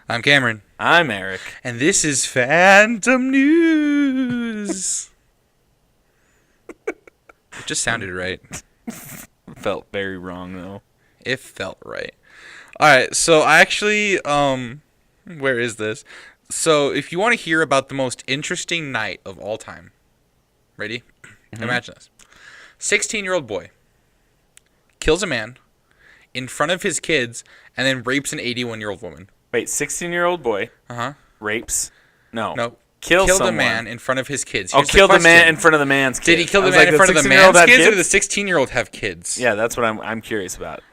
I'm Cameron. I'm Eric. And this is Phantom News. It just sounded right. Felt very wrong, though. It felt right. Alright, so I actually, where is this? So, if you want to hear about the most interesting night of all time, ready? Mm-hmm. Imagine this. 16-year-old boy kills a man in front of his kids and then rapes an 81-year-old woman. Wait, 16-year-old boy rapes? No. Killed a man in front of his kids. Killed the man in front of the man's kids. Did he kill the man in front of the man's kids, or did the 16-year-old have kids? Yeah, that's what I'm curious about.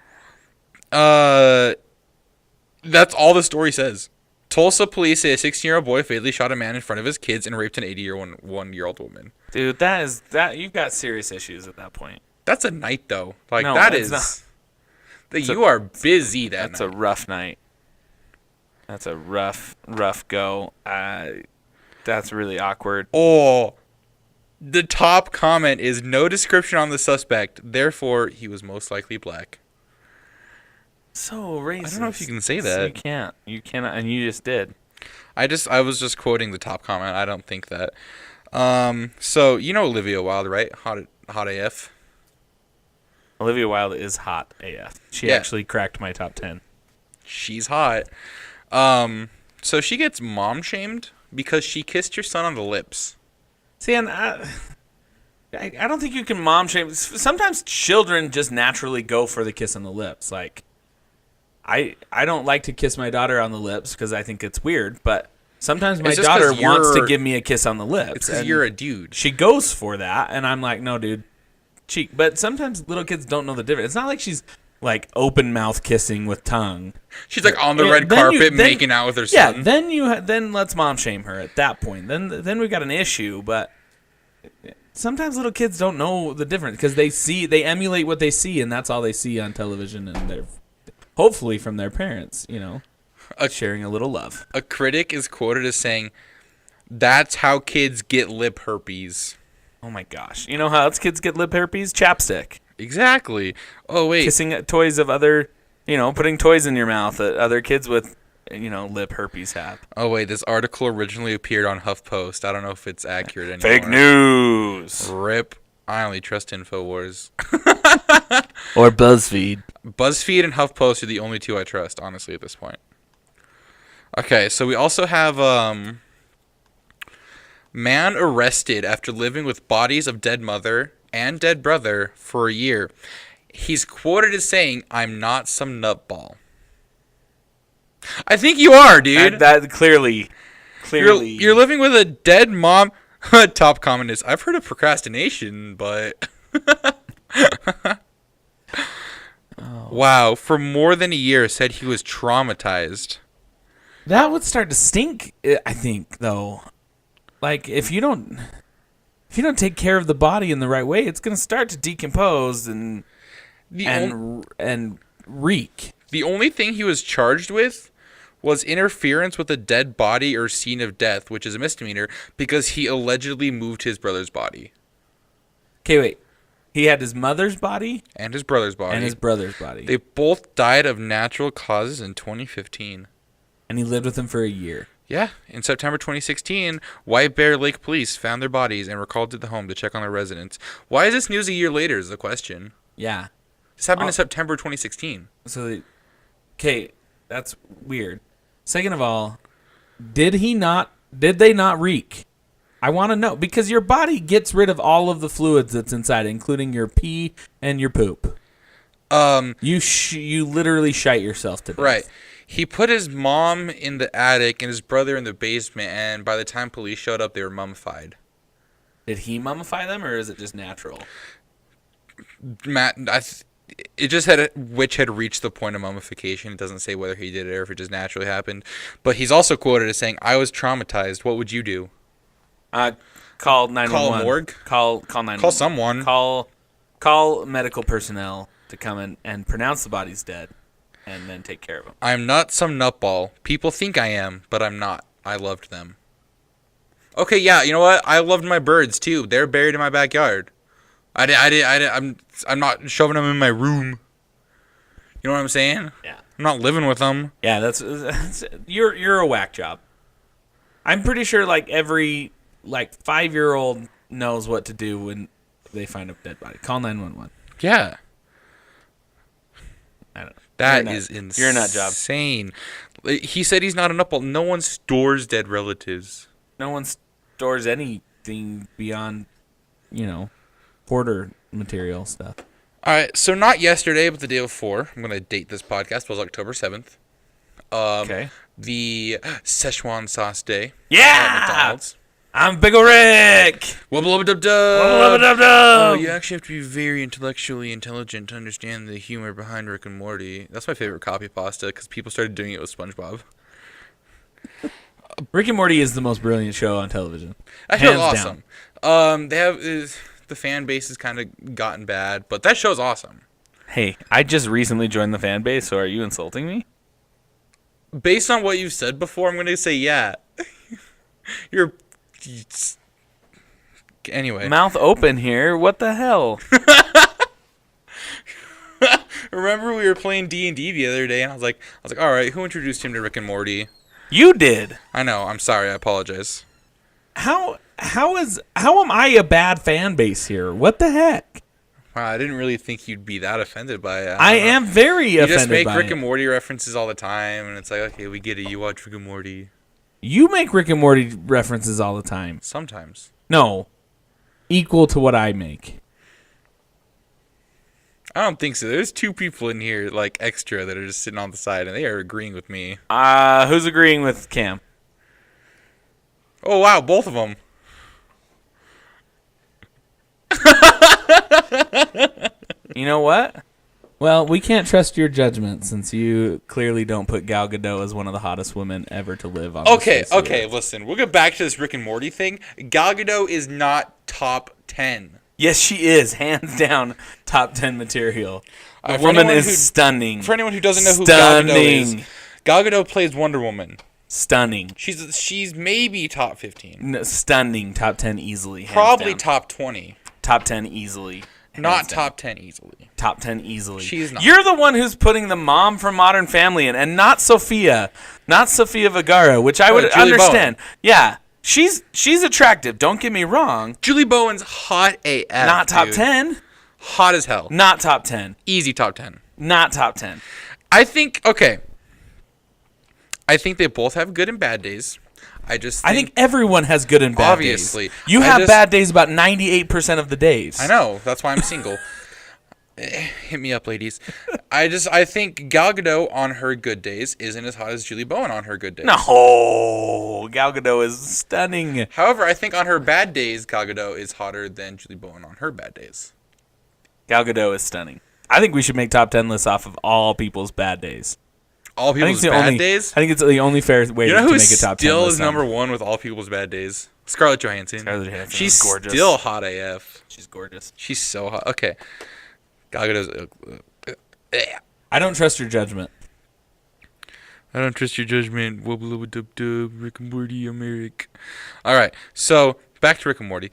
That's all the story says. Tulsa police say a 16-year-old boy fatally shot a man in front of his kids and raped an 81-year-old woman. Dude, you've got serious issues at that point. That's a night, though. Like, no, that is... You are busy that night. That's a rough night. That's a rough go. That's really awkward. Oh, the top comment is no description on the suspect. Therefore, he was most likely black. So racist. I don't know if you can say that. You can't. You cannot, and you just did. I was just quoting the top comment. I don't think that. So you know Olivia Wilde, right? Hot AF. Olivia Wilde is hot AF. She actually cracked my top 10. She's hot. So she gets mom shamed because she kissed your son on the lips. See, and I don't think you can mom shame. Sometimes children just naturally go for the kiss on the lips. Like, I don't like to kiss my daughter on the lips because I think it's weird, but sometimes my daughter wants to give me a kiss on the lips. It's because you're a dude. She goes for that, and I'm like, no, dude, cheek. But sometimes little kids don't know the difference. It's not like she's like open mouth kissing with tongue. She's like on the red carpet making out with her son. Yeah, then let's mom shame her at that point. Then we got an issue. But sometimes little kids don't know the difference because they emulate what they see, and that's all they see on television, and they're hopefully from their parents, sharing a little love. A critic is quoted as saying, "That's how kids get lip herpes." Oh my gosh! You know how else kids get lip herpes? Chapstick. Exactly. Oh, wait. Kissing toys of other, putting toys in your mouth that other kids with, lip herpes have. Oh, wait. This article originally appeared on HuffPost. I don't know if it's accurate anymore. Fake news. RIP. I only trust InfoWars. Or BuzzFeed. BuzzFeed and HuffPost are the only two I trust, honestly, at this point. Okay, so we also have man arrested after living with bodies of dead mother and dead brother for a year. He's quoted as saying, "I'm not some nutball." I think you are, dude. That clearly. You're living with a dead mom. Top comment is, I've heard of procrastination, but... Wow, for more than a year said he was traumatized. That would start to stink, I think, though. Like, if you don't take care of the body in the right way, it's going to start to decompose and reek. The only thing he was charged with was interference with a dead body or scene of death, which is a misdemeanor, because he allegedly moved his brother's body. Okay, wait. He had his mother's body? And his brother's body. They both died of natural causes in 2015. And he lived with them for a year. Yeah, in September 2016, White Bear Lake police found their bodies and were called to the home to check on their residents. Why is this news a year later is the question. Yeah. This happened in September 2016. Okay, that's weird. Second of all, did they not reek? I want to know, because your body gets rid of all of the fluids that's inside, including your pee and your poop. You literally shite yourself to death. Right. He put his mom in the attic and his brother in the basement, and by the time police showed up, they were mummified. Did he mummify them, or is it just natural? It just had which had reached the point of mummification. It doesn't say whether he did it or if it just naturally happened. But he's also quoted as saying, "I was traumatized. What would you do?" Call 911. Call a morgue? Call 911. Call someone. Call medical personnel to come in and pronounce the body's dead. And then take care of them. I'm not some nutball. People think I am, but I'm not. I loved them. Okay, yeah, you know what? I loved my birds too. They're buried in my backyard. I'm not shoving them in my room. You know what I'm saying? Yeah. I'm not living with them. Yeah, that's you're a whack job. I'm pretty sure like every 5-year-old knows what to do when they find a dead body. Call 911. Yeah. I don't know. That is insane. You're a nut job. He said he's not an up. No one stores dead relatives. No one stores anything beyond, hoarder material stuff. All right, so not yesterday, but the day before. I'm going to date this podcast. It was October 7th. Okay. The Szechuan sauce day. Yeah! At McDonald's. I'm Big Ol' Rick! Wubba dub dub. Oh, you actually have to be very intellectually intelligent to understand the humor behind Rick and Morty. That's my favorite copy pasta because people started doing it with SpongeBob. Rick and Morty is the most brilliant show on television. That show's Hands awesome. They have the fan base has kind of gotten bad, but that show's awesome. Hey, I just recently joined the fan base, so are you insulting me? Based on what you've said before, I'm going to say yeah. You're... Anyway. Mouth open here. What the hell? Remember we were playing D&D the other day, and I was like, all right, who introduced him to Rick and Morty? You did. I know. I'm sorry. I apologize. How am I a bad fan base here? What the heck? Wow, I didn't really think you'd be that offended by it. I am very offended by it. You just make Rick and Morty references all the time, and it's like, okay, we get it. You watch Rick and Morty. You make Rick and Morty references all the time. Sometimes. No. Equal to what I make. I don't think so. There's two people in here, like, extra that are just sitting on the side, and they are agreeing with me. Who's agreeing with Cam? Oh, wow, both of them. You know what? Well, we can't trust your judgment since you clearly don't put Gal Gadot as one of the hottest women ever to live on this face of the earth. Listen. We'll get back to this Rick and Morty thing. Gal Gadot is not top 10. Yes, she is. Hands down, top 10 material. The woman is stunning. For anyone who doesn't know who Gal Gadot is, Gal Gadot plays Wonder Woman. Stunning. She's maybe top 15. No, stunning. Top 10 easily. Probably top 20. Top 10 easily. Not top 10 easily. Top 10 easily. She's not. You're the one who's putting the mom from Modern Family in, and not Sofia. Not Sofia Vergara, which I would Julie understand. Bowen. Yeah. She's attractive. Don't get me wrong. Julie Bowen's hot AF. Not top dude. 10. Hot as hell. Not top 10. Easy top 10. Not top 10. I think they both have good and bad days. I think everyone has good and bad obviously. days. You have bad days about 98% of the days. I know. That's why I'm single. Hit me up, ladies. I think Gal Gadot on her good days isn't as hot as Julie Bowen on her good days. No, Gal Gadot is stunning. However, I think on her bad days, Gal Gadot is hotter than Julie Bowen on her bad days. Gal Gadot is stunning. I think we should make top 10 lists off of all people's bad days. All people's bad days? I think it's the only fair way to make a top 10 list. You know who still is number one with all people's bad days? Scarlett Johansson. She's gorgeous. Still hot AF. She's gorgeous. She's so hot. Okay. Gal Gadot's... I don't trust your judgment. I don't trust your judgment. Wubba dub dub. Rick and Morty, I'm Eric. All right. So, back to Rick and Morty.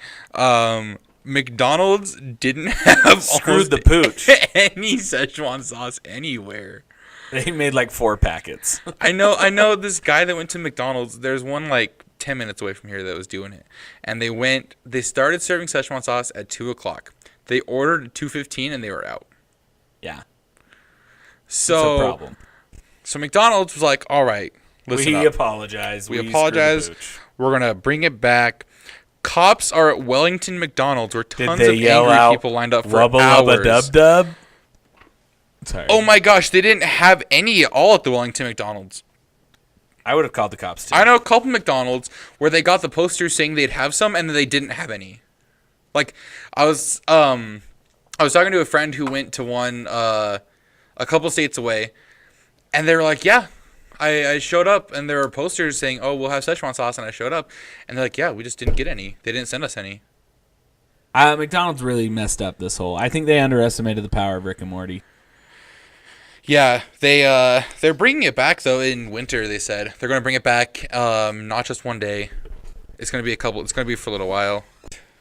McDonald's didn't have Screwed the pooch. any Szechuan sauce anywhere. They made like 4 packets. I know this guy that went to McDonald's. There's one like 10 minutes away from here that was doing it. And they started serving Szechuan sauce at 2 o'clock. They ordered at 2:15 and they were out. Yeah. So, it's a problem. So McDonald's was like, all right, listen up. Apologize. We apologize. We're going to bring it back. Cops are at Wellington McDonald's where tons of angry people lined up for hours. Dub-dub? Sorry. Oh my gosh, they didn't have any at all at the Wellington McDonald's. I would have called the cops too. I know a couple McDonald's where they got the posters saying they'd have some and then they didn't have any. Like I was talking to a friend who went to one a couple states away, and they were like, "Yeah, I showed up and there were posters saying, "Oh, we'll have Szechuan sauce," and I showed up, and they're like, "Yeah, we just didn't get any. They didn't send us any." McDonald's really messed up this whole. I think they underestimated the power of Rick and Morty. Yeah, they're bringing it back though in winter. They said they're going to bring it back, not just one day. It's going to be It's going to be for a little while.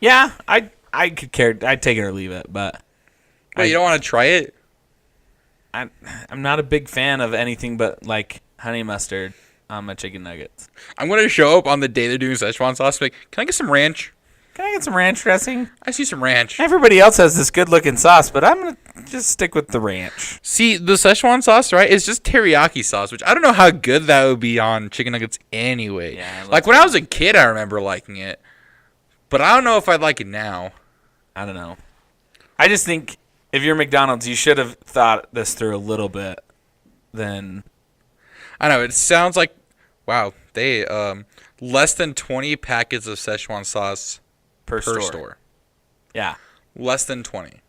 Yeah, I could care. I'd take it or leave it, but Wait, you don't want to try it? I'm not a big fan of anything but like honey mustard on my chicken nuggets. I'm gonna show up on the day they're doing Szechuan sauce. Like, can I get some ranch? Can I get some ranch dressing? I see some ranch. Everybody else has this good looking sauce, but I'm gonna just stick with the ranch. See, the Szechuan sauce, right, is just teriyaki sauce, which I don't know how good that would be on chicken nuggets anyway. Yeah, like, when I was a kid, I remember liking it. But I don't know if I'd like it now. I don't know. I just think if you're McDonald's, you should have thought this through a little bit. Then I know, it sounds like, wow, they, less than 20 packets of Szechuan sauce per per store. store. Yeah. Less than 20.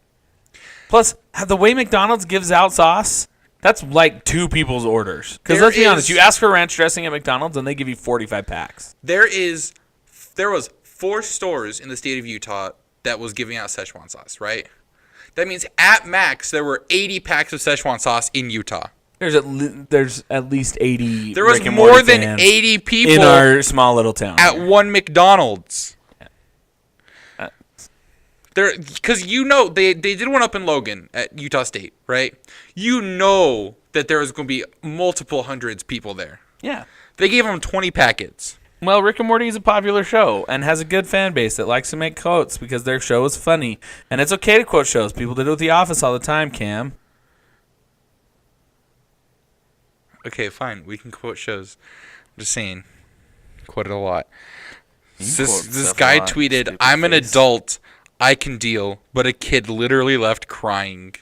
Plus, the way McDonald's gives out sauce, that's like 2 people's orders. Because There let's be honest, is- you ask for ranch dressing at McDonald's and they give you 45 packs. There was 4 stores in the state of Utah that was giving out Szechuan sauce, right? That means at max there were 80 packs of Szechuan sauce in Utah. There's at least 80. There was Rick and more Morty than fans 80 people in our small little town. at here. one McDonald's. Uh, There, because they did one up in Logan at Utah State, right? You know that there was going to be multiple hundreds people there. Yeah. They gave them 20 packets. Well, Rick and Morty is a popular show and has a good fan base that likes to make quotes because their show is funny. And it's okay to quote shows. People did it with The Office all the time, Cam. Okay, fine. We can quote shows. I'm just saying. Quote it a lot. You can This quote this stuff a guy lot, tweeted, stupid "I'm an face." adult. I can deal," but a kid literally left crying.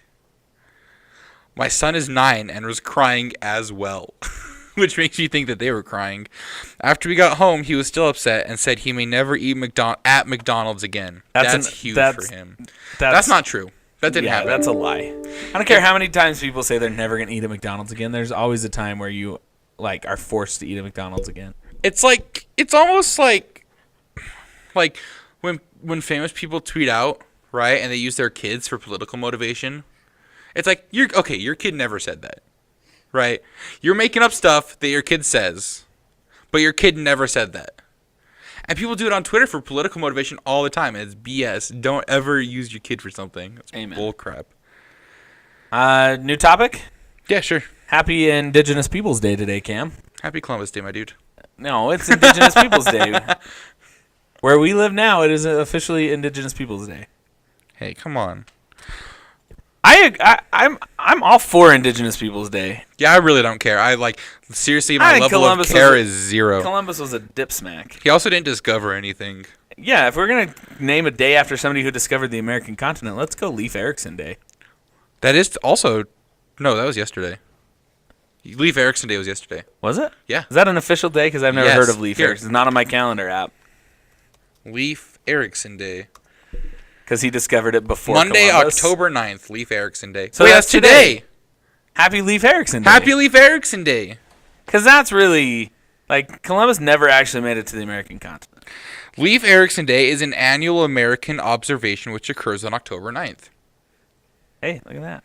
My son is 9 and was crying as well, which makes me think that they were crying. After we got home, he was still upset and said he may never eat at McDonald's again. That's huge for him. That's not true. That didn't happen. That's a lie. I don't care how many times people say they're never going to eat at McDonald's again. There's always a time where you are forced to eat at McDonald's again. It's almost like when famous people tweet out, right, and they use their kids for political motivation. It's like, your kid never said that, right? You're making up stuff that your kid says, but your kid never said that. And people do it on Twitter for political motivation all the time, and it's BS. Don't ever use your kid for something. It's Amen. bull crap. New topic? Yeah, sure. Happy Indigenous Peoples Day today, Cam. Happy Columbus Day, my dude. No, it's Indigenous Peoples Day. Where we live now, it is officially Indigenous Peoples Day. Hey, come on. I'm all for Indigenous Peoples Day. Yeah, I really don't care. Seriously, I my think level Columbus of care was is 0. Columbus was a dip smack. He also didn't discover anything. Yeah, if we're gonna name a day after somebody who discovered the American continent, let's go Leif Erikson Day. That is also... No, that was yesterday. Leif Erikson Day was yesterday. Was it? Yeah. Is that an official day? Because I've never Yes. heard of Leif Here. Erikson. It's not on my calendar app. Leif Erikson Day. Because he discovered it before Monday, Columbus. October 9th, Leif Erikson Day. So Wait, that's today. Happy Leif Erikson Day. Happy Leif Erikson Day. Because that's really... Columbus never actually made it to the American continent. Leif Erikson Day is an annual American observation which occurs on October 9th. Hey, look at that.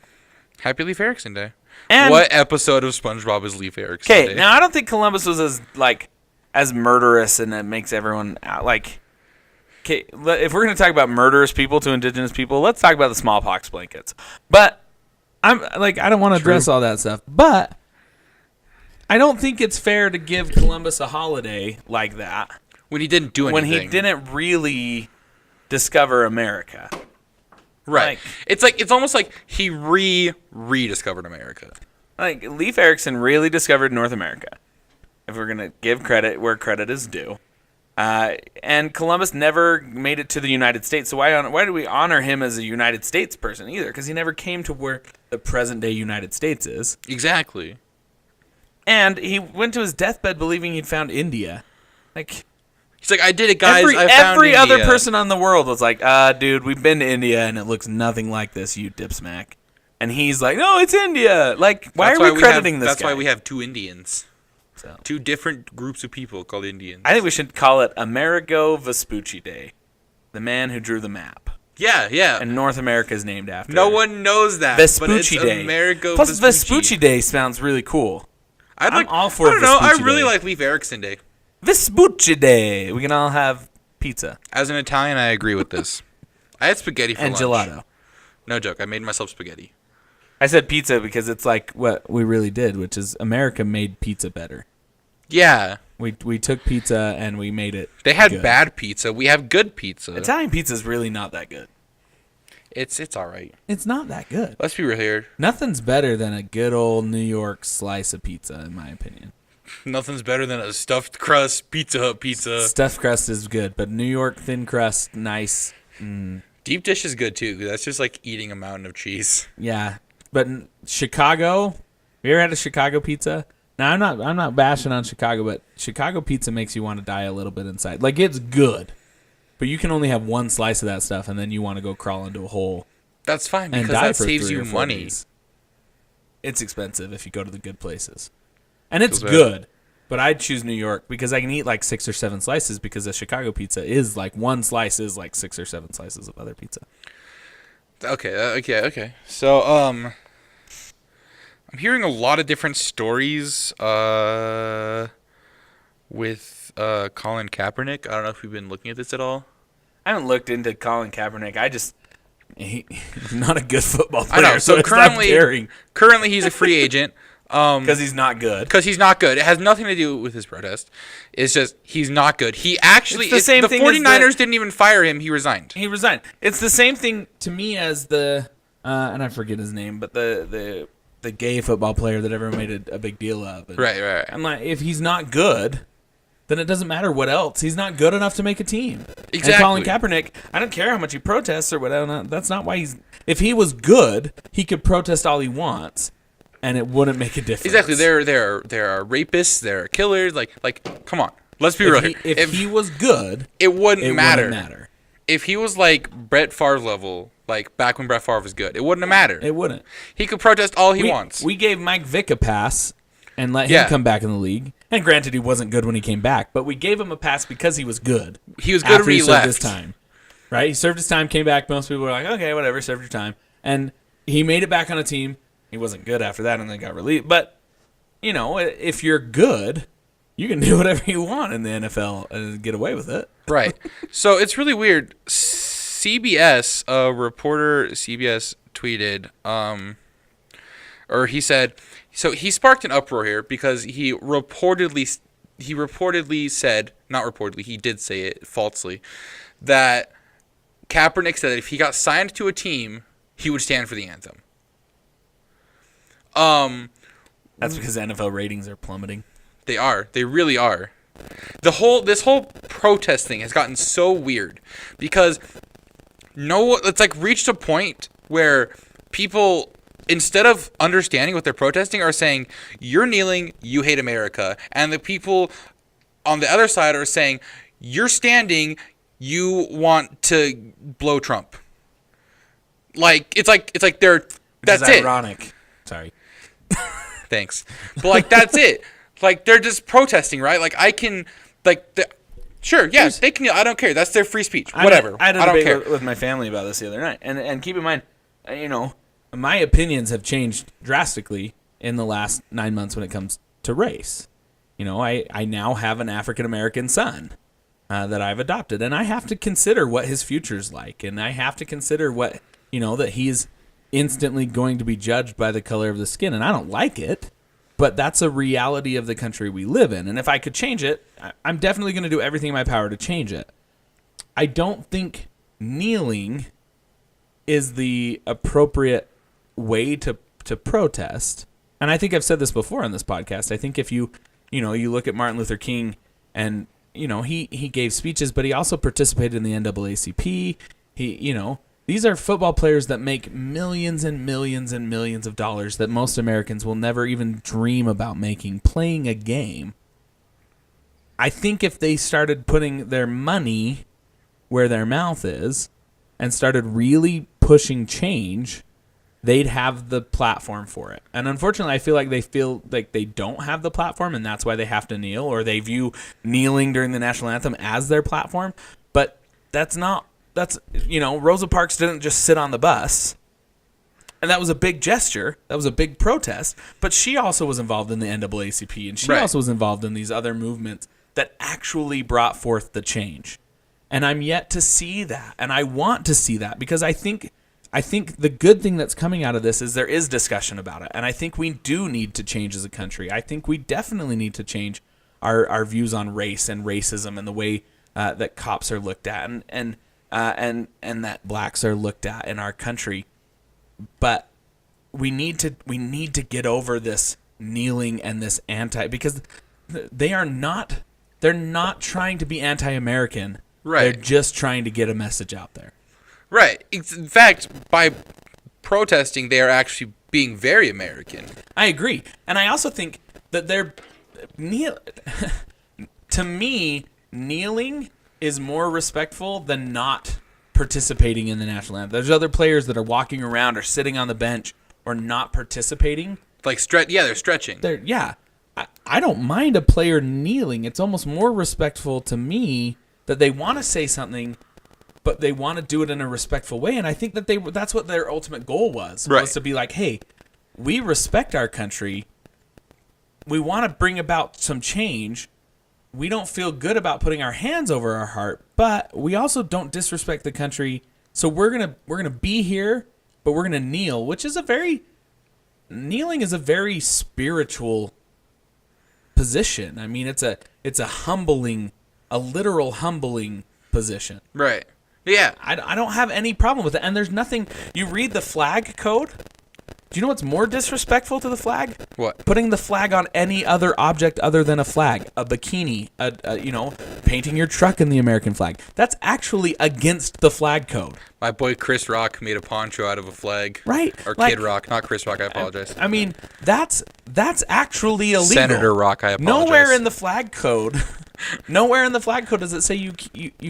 Happy Leif Erikson Day. And What episode of SpongeBob is Leif Erikson Day? okay, now I don't think Columbus was as murderous and it makes everyone okay, if we're gonna talk about murderous people to indigenous people, let's talk about the smallpox blankets. But I don't want to address all that stuff, but I don't think it's fair to give Columbus a holiday like that When he didn't do anything. when he didn't really discover America. Right. It's almost like he rediscovered America. Leif Erikson really discovered North America, if we're going to give credit where credit is due. And Columbus never made it to the United States, so why do we honor him as a United States person either? Because he never came to where the present-day United States is. Exactly. And he went to his deathbed believing he'd found India. He's like, I did it, guys. Every I found other India." person on the world was like, dude, we've been to India and it looks nothing like this, you dipsmack. And he's like, no, it's India. Why That's are we crediting this That's guy? why we have 2 Indians. So, 2 different groups of people called Indians. I think we should call it Amerigo Vespucci Day, the man who drew the map. Yeah. And North America is named after No one knows that. Vespucci but it's Day. Amerigo Plus, Vespucci. Vespucci Day sounds really cool. I'm all for I don't know. I Vespucci really Day. like Leif Erikson Day. Vespucci Day. We can all have pizza As an Italian, I agree with this. I had spaghetti for and lunch. gelato. No joke. I made myself spaghetti. I said pizza because it's like what we really did, which is America made pizza better. Yeah. We took pizza and we made it. They had good. bad pizza. We have good pizza. Italian pizza is really not that good. It's all right. It's not that good. Let's be real here. Nothing's better than a good old New York slice of pizza, in my opinion. Nothing's better than a stuffed crust Pizza Hut pizza. Stuffed crust is good, but New York thin crust, nice. Deep dish is good too. 'Cause that's just like eating a mountain of cheese. Yeah, but Chicago. Have you ever had a Chicago pizza? Now I'm not bashing on Chicago, but Chicago pizza makes you want to die a little bit inside. Like it's good, but you can only have one slice of that stuff, and then you want to go crawl into a hole That's fine and because die that for saves 3 you or 4 money. days. It's expensive if you go to the good places, and it's Feels bad. good. But I'd choose New York because I can eat like 6 or 7 slices because a Chicago pizza is like one slice is like 6 or 7 slices of other pizza. Okay. So, I'm hearing a lot of different stories with Colin Kaepernick. I don't know if you've been looking at this at all. I haven't looked into Colin Kaepernick. He's not a good football I player. know. So currently currently he's a free agent. because he's not good. Because he's not good. It has nothing to do with his protest. It's just he's not good. He actually It's the same the thing as 49ers didn't even fire him. He resigned. He resigned. It's the same thing to me as the and I forget his name, but the gay football player that everyone made a big deal of. And Right. I'm like, if he's not good, then it doesn't matter what else. He's not good enough to make a team. Exactly. And Colin Kaepernick, I don't care how much he protests or whatever. That's not why he's. If he was good, he could protest all he wants, and it wouldn't make a difference. Exactly. There are rapists. There are killers. Like, come on. Let's be real here. If he was good, it wouldn't matter. Wouldn't matter. If he was like Brett Favre level, like back when Brett Favre was good, it wouldn't have mattered. It wouldn't. He could protest all he wants. We gave Mike Vick a pass and let him come back in the league. And granted, he wasn't good when he came back, but we gave him a pass because he was good. He was good after when he served left. his time. Right? He served his time, came back. Most people were like, okay, whatever, served your time. And he made it back on a team. He wasn't good after that and then got released. But, you know, if you're good, you can do whatever you want in the NFL and get away with it. Right. So it's really weird. CBS, a reporter, CBS tweeted, or he said, so he sparked an uproar here because he reportedly said, not reportedly, he did say it falsely, that Kaepernick said that if he got signed to a team, he would stand for the anthem. That's because NFL ratings are plummeting. They are. They really are. This whole protest thing has gotten so weird because it's like reached a point where people, instead of understanding what they're protesting, are saying, you're kneeling, you hate America. And the people on the other side are saying, you're standing, you want to blow Trump. Like it's like they're that's it. Ironic. Sorry. Thanks. But like that's it. Like they're just protesting, right? Like I can sure, yeah, they can. I don't care. That's their free speech. Whatever. I had a don't debate care. with my family about this the other night, and keep in mind, you know, my opinions have changed drastically in the last 9 months when it comes to race. You know, I now have an African American son that I've adopted, and I have to consider what his future's like, and I have to consider what, you know, that he's instantly going to be judged by the color of the skin, and I don't like it. But that's a reality of the country we live in. And if I could change it, I'm definitely going to do everything in my power to change it. I don't think kneeling is the appropriate way to protest. And I think I've said this before on this podcast. I think if you look at Martin Luther King and, you know, he gave speeches, but he also participated in the NAACP. These are football players that make millions and millions and millions of dollars that most Americans will never even dream about making playing a game. I think if they started putting their money where their mouth is and started really pushing change, they'd have the platform for it. And unfortunately, I feel like they don't have the platform, and that's why they have to kneel, or they view kneeling during the national anthem as their platform. But Rosa Parks didn't just sit on the bus. And that was a big gesture. That was a big protest. But she also was involved in the NAACP, and she also was involved in these other movements that actually brought forth the change. And I'm yet to see that. And I want to see that because I think I think the good thing that's coming out of this is there is discussion about it, and I think we do need to change as a country. I think we definitely need to change our views on race and racism and the way that cops are looked at and that blacks are looked at in our country. But we need to get over this kneeling and this because they're not trying to be anti-American. Right. They're just trying to get a message out there. Right. In fact, by protesting, they are actually being very American. I agree. And I also think that to me, kneeling is more respectful than not participating in the national anthem. There's other players that are walking around or sitting on the bench or not participating. Like, they're stretching. I don't mind a player kneeling. It's almost more respectful to me that they want to say something, but they want to do it in a respectful way. And I think that that's what their ultimate goal was to be like, hey, we respect our country. We want to bring about some change. We don't feel good about putting our hands over our heart, but we also don't disrespect the country. So we're gonna be here, but we're gonna kneel, which is kneeling is a very spiritual position. I mean, it's a literal humbling position. Right. Yeah. I don't have any problem with it. And there's nothing. You read the flag code. Do you know what's more disrespectful to the flag? What? Putting the flag on any other object other than a flag, a bikini, painting your truck in the American flag. That's actually against the flag code. My boy Chris Rock made a poncho out of a flag. Right. Or Kid Rock, not Chris Rock. I apologize. I mean, that's actually illegal. Senator Rock. I apologize. Nowhere in the flag code does it say you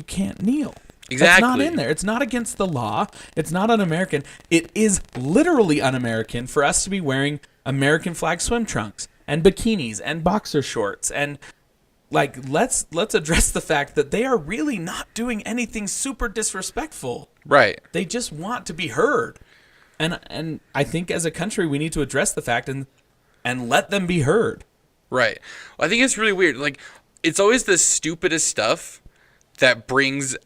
can't kneel. Exactly. It's not in there. It's not against the law. It's not un-American. It is literally un-American for us to be wearing American flag swim trunks and bikinis and boxer shorts. And let's address the fact that they are really not doing anything super disrespectful. Right. They just want to be heard. And I think as a country we need to address the fact and let them be heard. Right. Well, I think it's really weird. Like, it's always the stupidest stuff that brings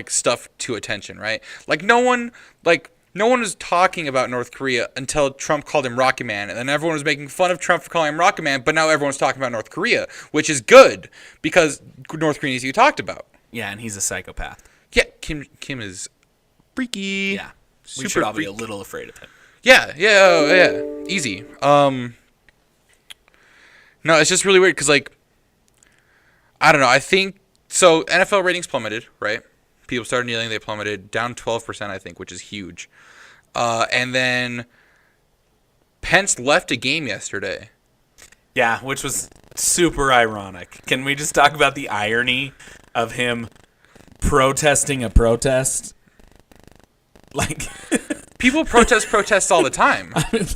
stuff to attention, right? No one was talking about North Korea until Trump called him Rocket Man, and then everyone was making fun of Trump for calling him Rocket Man, but now everyone's talking about North Korea, which is good because North Korea needs to be talked about. Yeah, and he's a psychopath. Yeah, Kim is freaky. Yeah, we should all be a little afraid of him. Yeah, easy. No, it's just really weird because I don't know. I think so. NFL ratings plummeted, right? People started kneeling. They plummeted down 12%, I think, which is huge. And then Pence left a game yesterday. Yeah, which was super ironic. Can we just talk about the irony of him protesting a protest? People protest all the time. I mean,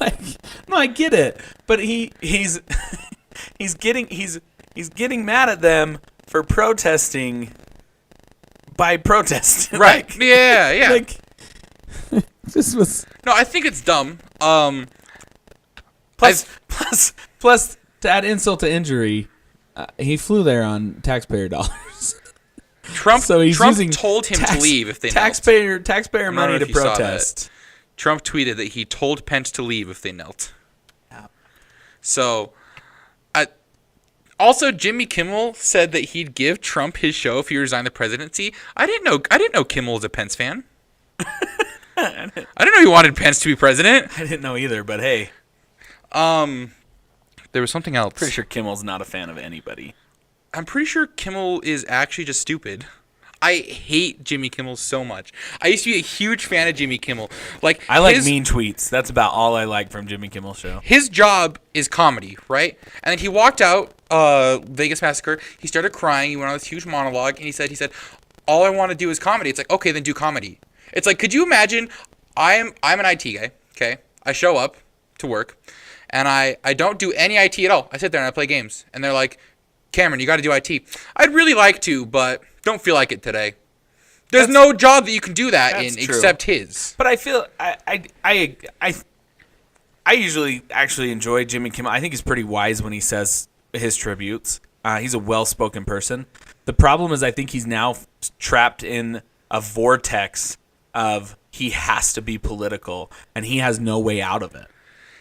no, I get it, but he's getting mad at them for protesting. By protest. Right. Yeah. This was... No, I think it's dumb. Plus, to add insult to injury, he flew there on taxpayer dollars. Trump using told him to leave if they taxpayer money to protest. Trump tweeted that he told Pence to leave if they knelt. Yeah. So... Also, Jimmy Kimmel said that he'd give Trump his show if he resigned the presidency. I didn't know Kimmel was a Pence fan. I didn't know he wanted Pence to be president. I didn't know either, but hey. There was something else. Pretty sure Kimmel's not a fan of anybody. I'm pretty sure Kimmel is actually just stupid. I hate Jimmy Kimmel so much. I used to be a huge fan of Jimmy Kimmel. I like mean tweets. That's about all I like from Jimmy Kimmel's show. His job is comedy, right? And then he walked out, Vegas Massacre. He started crying. He went on this huge monologue, and he said, all I want to do is comedy. It's like, okay, then do comedy. It's like, could you imagine? I'm an IT guy. Okay, I show up to work, and I don't do any IT at all. I sit there and I play games, and they're like, Cameron, you got to do IT. I'd really like to, but don't feel like it today. There's no job that you can do that in except his. But I feel I usually actually enjoy Jimmy Kimmel. I think he's pretty wise when he says his tributes. He's a well-spoken person. The problem is I think he's now trapped in a vortex of he has to be political and he has no way out of it.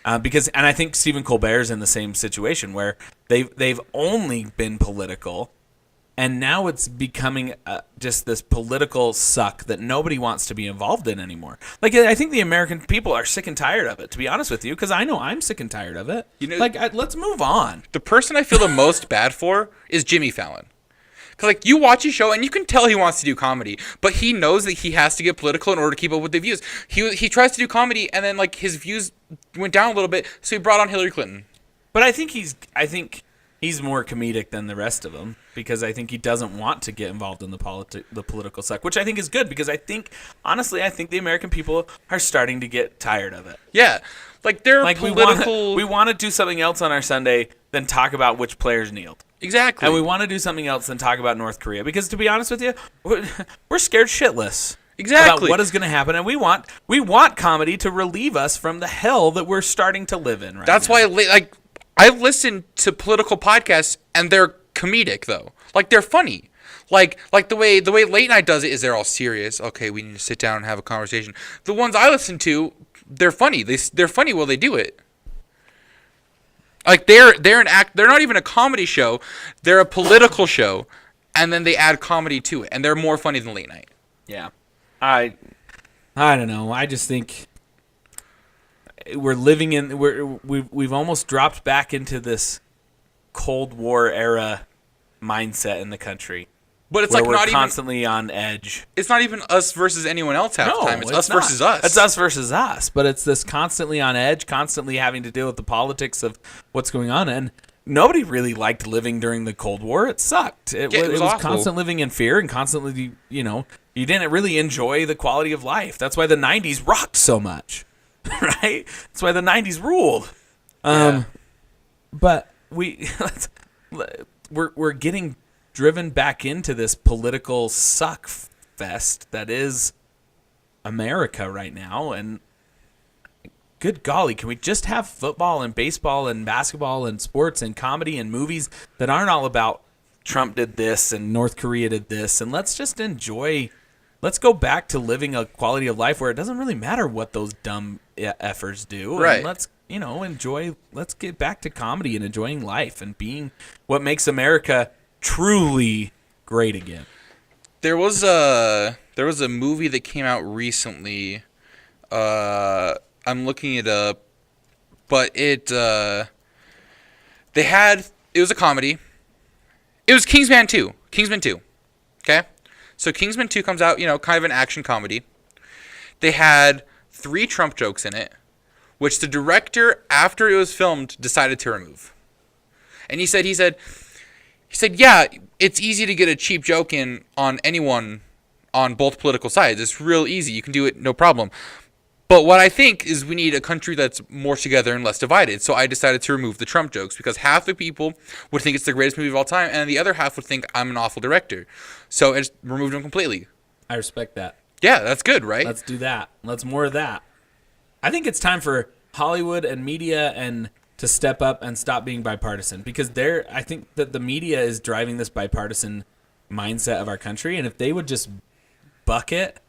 And I think Stephen Colbert's in the same situation where they've only been political, and now it's becoming just this political suck that nobody wants to be involved in anymore. Like, I think the American people are sick and tired of it, to be honest with you, because I know I'm sick and tired of it. Let's move on. The person I feel the most bad for is Jimmy Fallon. Because, like, you watch his show, and you can tell he wants to do comedy, but he knows that he has to get political in order to keep up with the views. He tries to do comedy, and then, like, his views went down a little bit, so he brought on Hillary Clinton. But I think he's more comedic than the rest of them, because I think he doesn't want to get involved in the political suck, which I think is good, because honestly, I think the American people are starting to get tired of it. Yeah. Like, they're like political... We want to do something else on our Sunday than talk about which players kneeled. Exactly. And we want to do something else than talk about North Korea, because to be honest with you, we're scared shitless. Exactly. About what is going to happen, and we want comedy to relieve us from the hell that we're starting to live in right now. That's why, like, I listen to political podcasts, and they're comedic, though. Like, they're funny. Like the way Late Night does it is they're all serious. Okay, we need to sit down and have a conversation. The ones I listen to, they're funny. They're funny while they do it. Like, they're not even a comedy show. They're a political show, and then they add comedy to it, and they're more funny than Late Night. Yeah. I don't know. I just think we're living in we've almost dropped back into this Cold War era mindset in the country. But it's where like we're not constantly on edge. It's not even us versus anyone else half the time. It's us not. versus us. It's us versus us. But it's this constantly on edge, constantly having to deal with the politics of what's going on. And nobody really liked living during the Cold War. It sucked. It was constant living in fear and constantly, you didn't really enjoy the quality of life. That's why the 90s rocked so much, right? That's why the 90s ruled. Yeah. But we're getting driven back into this political suck fest that is America right now, and good golly, can we just have football and baseball and basketball and sports and comedy and movies that aren't all about Trump did this and North Korea did this, and let's just enjoy. Let's go back to living a quality of life where it doesn't really matter what those dumb effers do. Right. And let's enjoy. Let's get back to comedy and enjoying life and being what makes America truly great again. There was a movie that came out recently. I'm looking it up, but it was a comedy. It was Kingsman 2. Okay? So Kingsman 2 comes out, kind of an action comedy. They had 3 Trump jokes in it, which the director, after it was filmed, decided to remove. And he said, yeah, it's easy to get a cheap joke in on anyone on both political sides. It's real easy. You can do it, no problem. But what I think is we need a country that's more together and less divided. So I decided to remove the Trump jokes because half the people would think it's the greatest movie of all time, and the other half would think I'm an awful director. So I just removed them completely. I respect that. Yeah, that's good, right? Let's do that. Let's more of that. I think it's time for Hollywood and media and to step up and stop being bipartisan, because I think that the media is driving this bipartisan mindset of our country, and if they would just buck it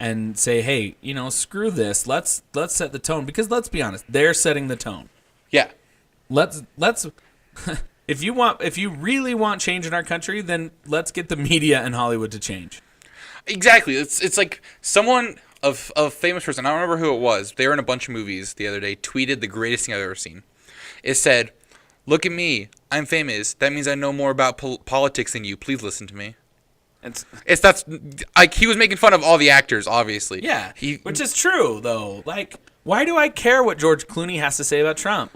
and say, hey, screw this, let's set the tone, because let's be honest, they're setting the tone. Yeah. Let's if you really want change in our country, then let's get the media and Hollywood to change. Exactly. It's like someone of a famous person, I don't remember who it was, they were in a bunch of movies the other day, tweeted the greatest thing I've ever seen. It said, "Look at me, I'm famous. That means I know more about politics than you. Please listen to me." That's like he was making fun of all the actors, obviously. Yeah, which is true though. Like, why do I care what George Clooney has to say about Trump?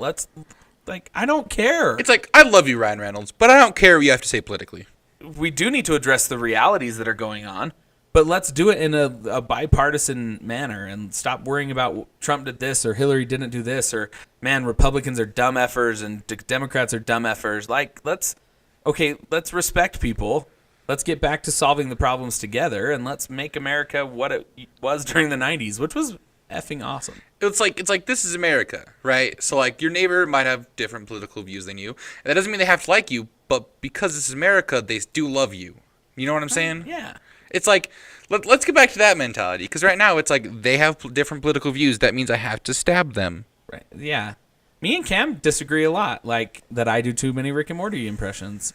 I don't care. It's like, I love you, Ryan Reynolds, but I don't care what you have to say politically. We do need to address the realities that are going on, but let's do it in a bipartisan manner and stop worrying about Trump did this or Hillary didn't do this or, man, Republicans are dumb effers and Democrats are dumb effers. Let's respect people. Let's get back to solving the problems together, and let's make America what it was during the 90s, which was effing awesome. It's like this is America, right? So like your neighbor might have different political views than you, and that doesn't mean they have to like you, but because this is America, they do love you. You know what I'm saying? Yeah. It's like, let's get back to that mentality, because right now it's like they have different political views. That means I have to stab them. Right. Yeah. Me and Cam disagree a lot, like that I do too many Rick and Morty impressions,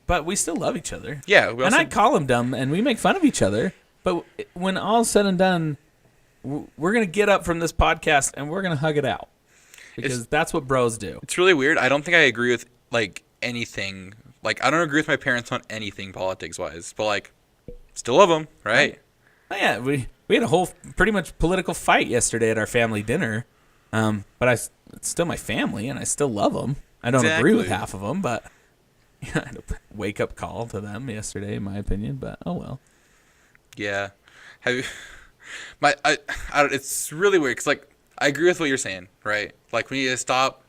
but we still love each other. Yeah, and I call him dumb, and we make fun of each other. But when all's said and done, we're gonna get up from this podcast and we're gonna hug it out, because that's what bros do. It's really weird. I don't think I agree with like anything. Like I don't agree with my parents on anything politics wise, but like still love them, right? Oh, yeah, we had a whole pretty much political fight yesterday at our family dinner. But it's still my family, and I still love them. I don't agree with half of them, but I had a wake-up call to them yesterday, in my opinion. But oh well. Yeah, have you? It's really weird because like I agree with what you're saying, right? Like we need to stop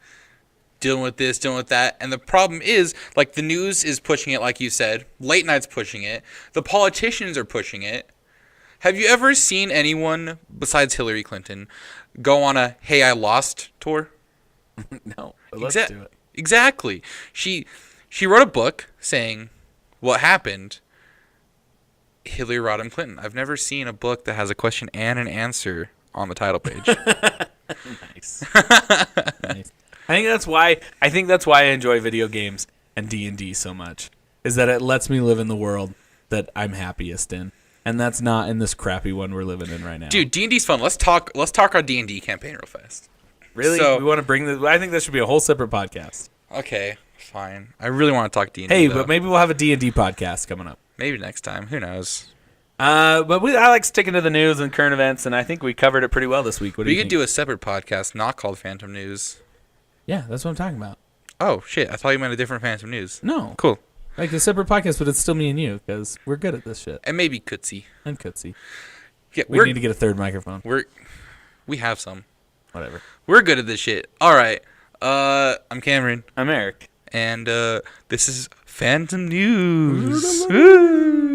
dealing with this, dealing with that, and the problem is like the news is pushing it, like you said. Late night's pushing it. The politicians are pushing it. Have you ever seen anyone besides Hillary Clinton go on a "Hey, I lost" tour? No, but let's do it. Exactly. She wrote a book saying what happened. Hillary Rodham Clinton. I've never seen a book that has a question and an answer on the title page. Nice. Nice. I think that's why I enjoy video games and D&D so much. Is that it lets me live in the world that I'm happiest in. And that's not in this crappy one we're living in right now. Dude, D&D's fun. Let's talk our D&D campaign real fast. Really? So, we want to bring this? I think that should be a whole separate podcast. Okay, fine. I really want to talk D&D. Hey, though. but maybe we'll have a D&D podcast coming up. Maybe next time. Who knows? But I like sticking to the news and current events, and I think we covered it pretty well this week. What do you think? We could do a separate podcast not called Phantom News. Yeah, that's what I'm talking about. Oh, shit. I thought you meant a different Phantom News. No. Cool. Like a separate podcast, but it's still me and you, because we're good at this shit. And maybe Kutsi. And Kutsi. Yeah, We need to get a third microphone. We have some. Whatever. We're good at this shit. All right. I'm Cameron. I'm Eric. And this is Phantom News. Woo!